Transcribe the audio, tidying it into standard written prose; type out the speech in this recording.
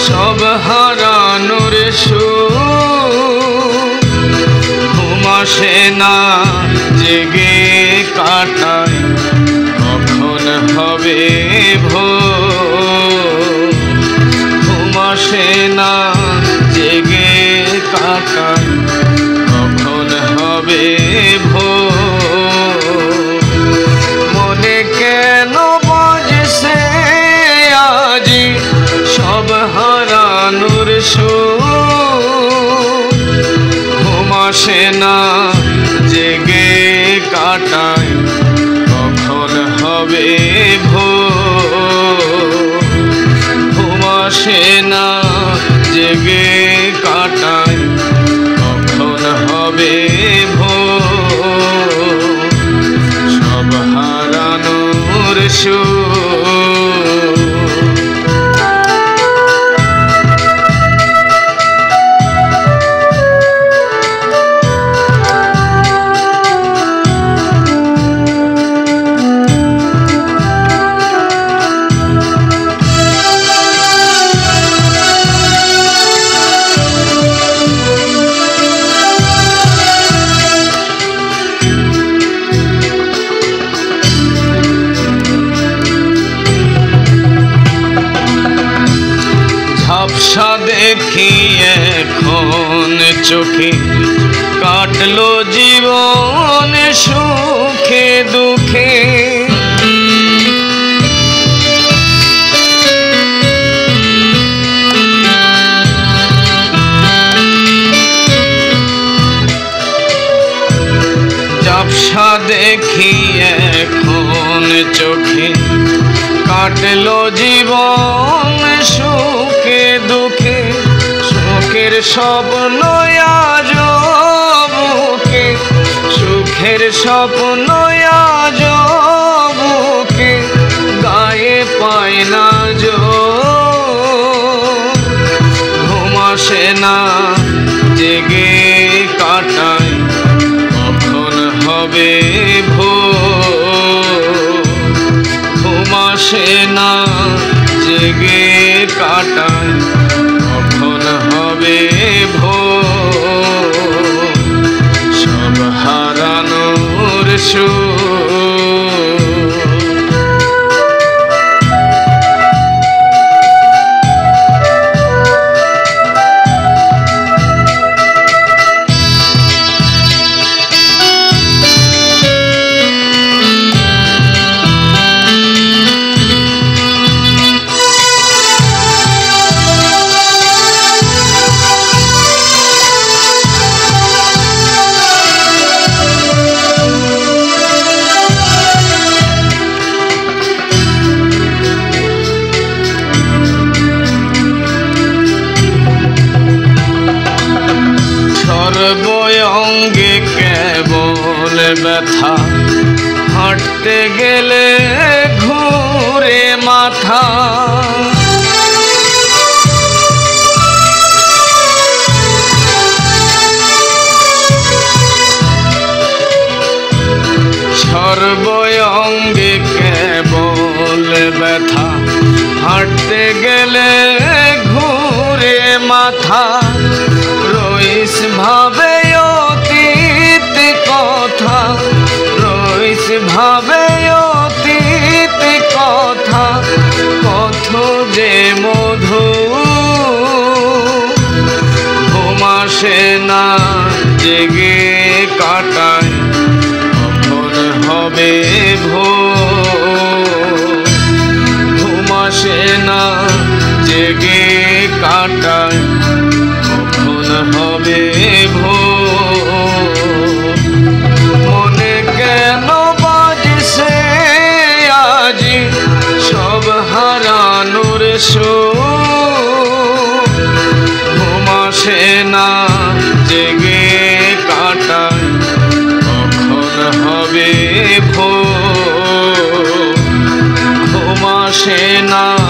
সব হারানোর সুখ ঘুম আসে না জেগে কাটাই কখন হবে ভোর ঘুম আসে না জেগে কাটাই কখন হবে ভোর মনে কেন বাজছে আজি সব হারানোর সুখ ঘুম আসে না জেগে কাটাই কখন হবে ভোর ঘুম আসে না জেগে কাটাই কখন হবে ভোর সব হারানোর সুখ ঝাপসা দেখি এখন চোখে কাটলো জীবন সুখে দুঃখে ঝাপসা দেখি এখন চোখে কাটলো জীবন সুখে দুঃখে সুখের স্বপ্ন আজ বুকে সুখের স্বপ্ন আজ বুকে গায়ে পায় না ঘুম আসে না জেগে কাটাই কখন হবে ভোর ঘুম আসে না জেগে কাটাই কখন হবে ভোর সব হারানোর সুখ অঙ্গে কেবল ব্যথা হাঁটতে গেলে ঘুরে মাথা সর্বঙ্গে কেবল ব্যথা হাঁটতে গেলে ঘুরে মাথা রইস ভাবে অতীত কথা রইস ভাবে অতীত কথা কত যে মধু ঘুম আসে না জেগে কাটাই কখন হবে ভোর ঘুম আসে না জেগে কাটাই কখন হবে ভোর মনে কেন বাজছে আজি সব হারানোর সুখ ঘুম আসে না জেগে কাটাই কখন হবে ভোর ঘুম আসে না